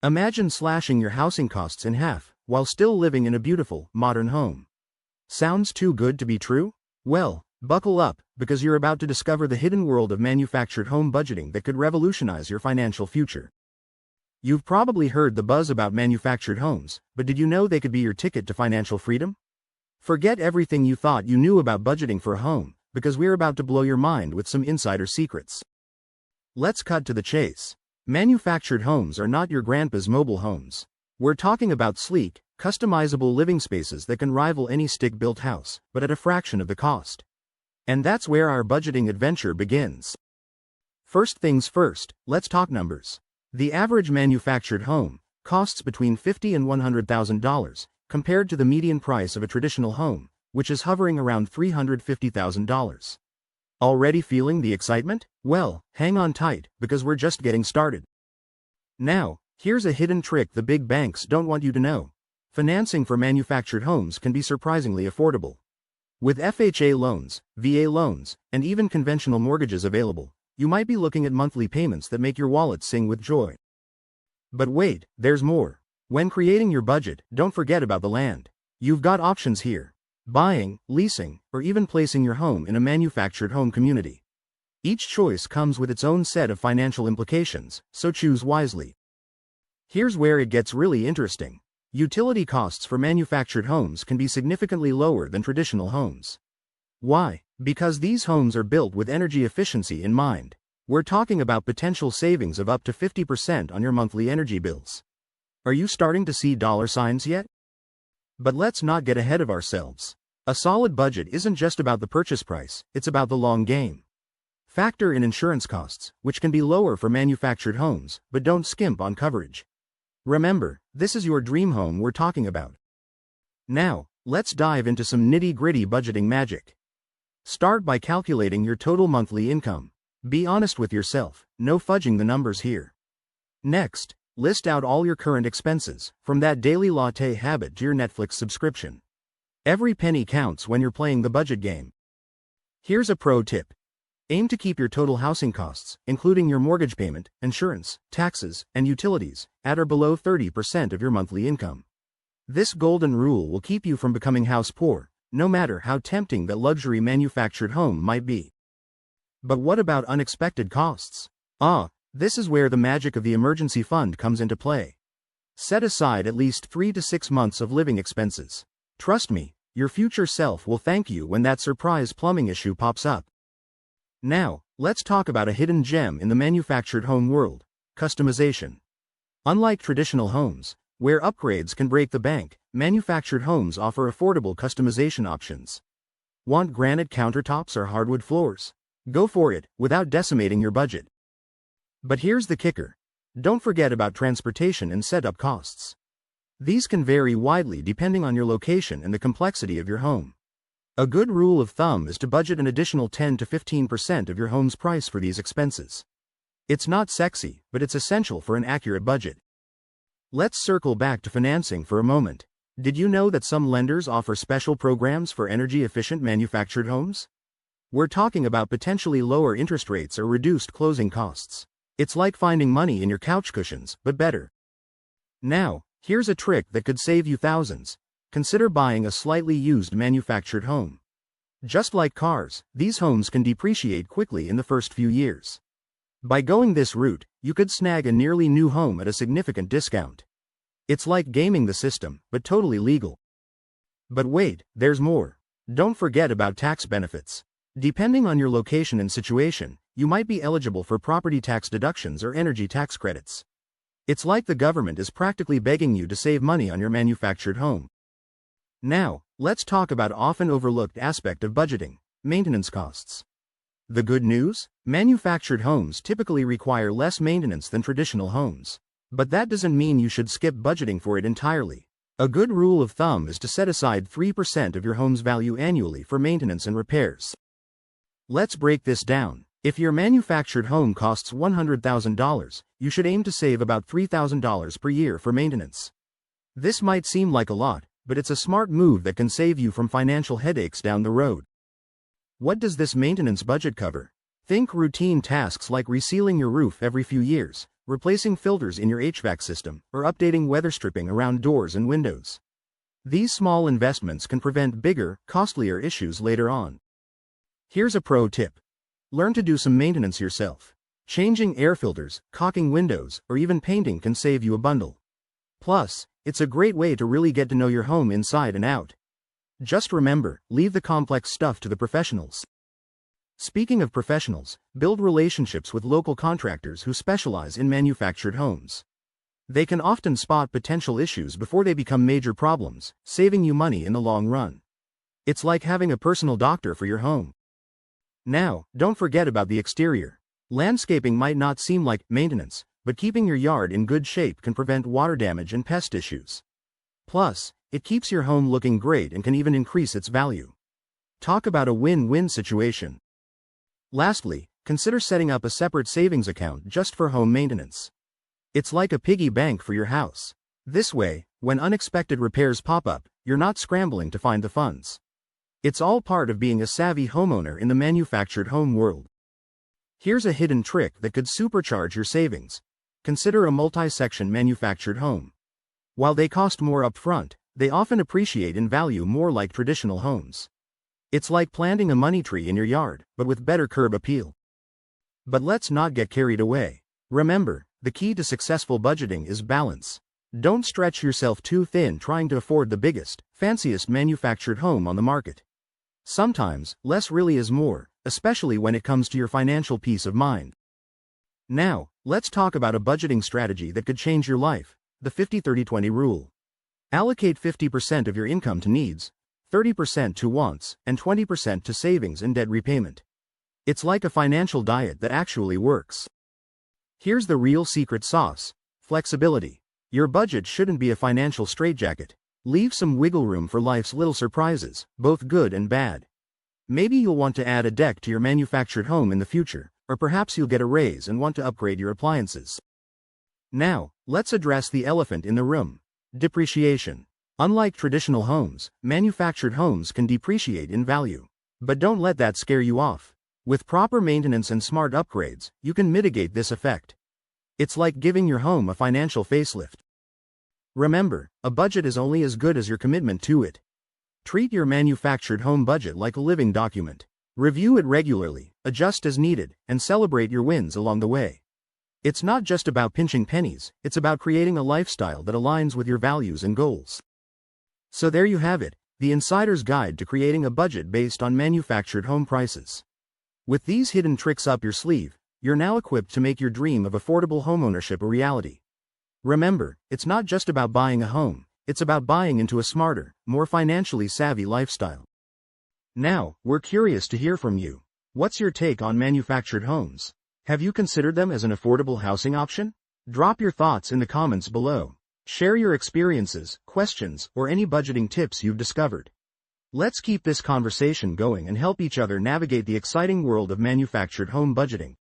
Imagine slashing your housing costs in half, while still living in a beautiful, modern home. Sounds too good to be true? Well, buckle up, because you're about to discover the hidden world of manufactured home budgeting that could revolutionize your financial future. You've probably heard the buzz about manufactured homes, but did you know they could be your ticket to financial freedom? Forget everything you thought you knew about budgeting for a home, because we're about to blow your mind with some insider secrets. Let's cut to the chase. Manufactured homes are not your grandpa's mobile homes. We're talking about sleek, customizable living spaces that can rival any stick-built house, but at a fraction of the cost. And that's where our budgeting adventure begins. First things first, let's talk numbers. The average manufactured home costs between $50,000 and $100,000, compared to the median price of a traditional home, which is hovering around $350,000. Already feeling the excitement? Well, hang on tight, because we're just getting started. Now, here's a hidden trick the big banks don't want you to know. Financing for manufactured homes can be surprisingly affordable. With FHA loans, VA loans, and even conventional mortgages available, you might be looking at monthly payments that make your wallet sing with joy. But wait, there's more. When creating your budget, don't forget about the land. You've got options here: buying, leasing, or even placing your home in a manufactured home community. Each choice comes with its own set of financial implications, so choose wisely. Here's where it gets really interesting. Utility costs for manufactured homes can be significantly lower than traditional homes. Why? Because these homes are built with energy efficiency in mind. We're talking about potential savings of up to 50% on your monthly energy bills. Are you starting to see dollar signs yet? But let's not get ahead of ourselves. A solid budget isn't just about the purchase price, it's about the long game. Factor in insurance costs, which can be lower for manufactured homes, but don't skimp on coverage. Remember, this is your dream home we're talking about. Now, let's dive into some nitty-gritty budgeting magic. Start by calculating your total monthly income. Be honest with yourself, no fudging the numbers here. Next, list out all your current expenses, from that daily latte habit to your Netflix subscription. Every penny counts when you're playing the budget game. Here's a pro tip. Aim to keep your total housing costs, including your mortgage payment, insurance, taxes, and utilities, at or below 30% of your monthly income. This golden rule will keep you from becoming house poor, no matter how tempting that luxury manufactured home might be. But what about unexpected costs? This is where the magic of the emergency fund comes into play. Set aside at least 3 to 6 months of living expenses. Trust me, your future self will thank you when that surprise plumbing issue pops up. Now, let's talk about a hidden gem in the manufactured home world: customization. Unlike traditional homes, where upgrades can break the bank, manufactured homes offer affordable customization options. Want granite countertops or hardwood floors? Go for it, without decimating your budget. But here's the kicker. Don't forget about transportation and setup costs. These can vary widely depending on your location and the complexity of your home. A good rule of thumb is to budget an additional 10 to 15% of your home's price for these expenses. It's not sexy, but it's essential for an accurate budget. Let's circle back to financing for a moment. Did you know that some lenders offer special programs for energy-efficient manufactured homes? We're talking about potentially lower interest rates or reduced closing costs. It's like finding money in your couch cushions, but better. Now, here's a trick that could save you thousands. Consider buying a slightly used manufactured home. Just like cars, these homes can depreciate quickly in the first few years. By going this route, you could snag a nearly new home at a significant discount. It's like gaming the system, but totally legal. But wait, there's more. Don't forget about tax benefits. Depending on your location and situation, you might be eligible for property tax deductions or energy tax credits. It's like the government is practically begging you to save money on your manufactured home. Now, let's talk about an often overlooked aspect of budgeting: maintenance costs. The good news? Manufactured homes typically require less maintenance than traditional homes. But that doesn't mean you should skip budgeting for it entirely. A good rule of thumb is to set aside 3% of your home's value annually for maintenance and repairs. Let's break this down. If your manufactured home costs $100,000, you should aim to save about $3,000 per year for maintenance. This might seem like a lot, but it's a smart move that can save you from financial headaches down the road. What does this maintenance budget cover? Think routine tasks like resealing your roof every few years, replacing filters in your HVAC system, or updating weather stripping around doors and windows. These small investments can prevent bigger, costlier issues later on. Here's a pro tip. Learn to do some maintenance yourself. Changing air filters, caulking windows, or even painting can save you a bundle. Plus, it's a great way to really get to know your home inside and out. Just remember, leave the complex stuff to the professionals. Speaking of professionals, build relationships with local contractors who specialize in manufactured homes. They can often spot potential issues before they become major problems, saving you money in the long run. It's like having a personal doctor for your home. Now, don't forget about the exterior. Landscaping might not seem like maintenance, but keeping your yard in good shape can prevent water damage and pest issues. Plus, it keeps your home looking great and can even increase its value. Talk about a win-win situation. Lastly, consider setting up a separate savings account just for home maintenance. It's like a piggy bank for your house. This way, when unexpected repairs pop up, you're not scrambling to find the funds. It's all part of being a savvy homeowner in the manufactured home world. Here's a hidden trick that could supercharge your savings. Consider a multi-section manufactured home. While they cost more upfront, they often appreciate in value more like traditional homes. It's like planting a money tree in your yard, but with better curb appeal. But let's not get carried away. Remember, the key to successful budgeting is balance. Don't stretch yourself too thin trying to afford the biggest, fanciest manufactured home on the market. Sometimes, less really is more, especially when it comes to your financial peace of mind. Now, let's talk about a budgeting strategy that could change your life, the 50-30-20 rule. Allocate 50% of your income to needs, 30% to wants, and 20% to savings and debt repayment. It's like a financial diet that actually works. Here's the real secret sauce: flexibility. Your budget shouldn't be a financial straitjacket. Leave some wiggle room for life's little surprises, both good and bad. Maybe you'll want to add a deck to your manufactured home in the future, or perhaps you'll get a raise and want to upgrade your appliances. Now, let's address the elephant in the room: depreciation. Unlike traditional homes, manufactured homes can depreciate in value. But don't let that scare you off. With proper maintenance and smart upgrades, you can mitigate this effect. It's like giving your home a financial facelift. Remember, a budget is only as good as your commitment to it. Treat your manufactured home budget like a living document. Review it regularly, adjust as needed, and celebrate your wins along the way. It's not just about pinching pennies, it's about creating a lifestyle that aligns with your values and goals. So there you have it, the insider's guide to creating a budget based on manufactured home prices. With these hidden tricks up your sleeve, you're now equipped to make your dream of affordable homeownership a reality. Remember, it's not just about buying a home, it's about buying into a smarter, more financially savvy lifestyle. Now, we're curious to hear from you. What's your take on manufactured homes? Have you considered them as an affordable housing option? Drop your thoughts in the comments below. Share your experiences, questions, or any budgeting tips you've discovered. Let's keep this conversation going and help each other navigate the exciting world of manufactured home budgeting.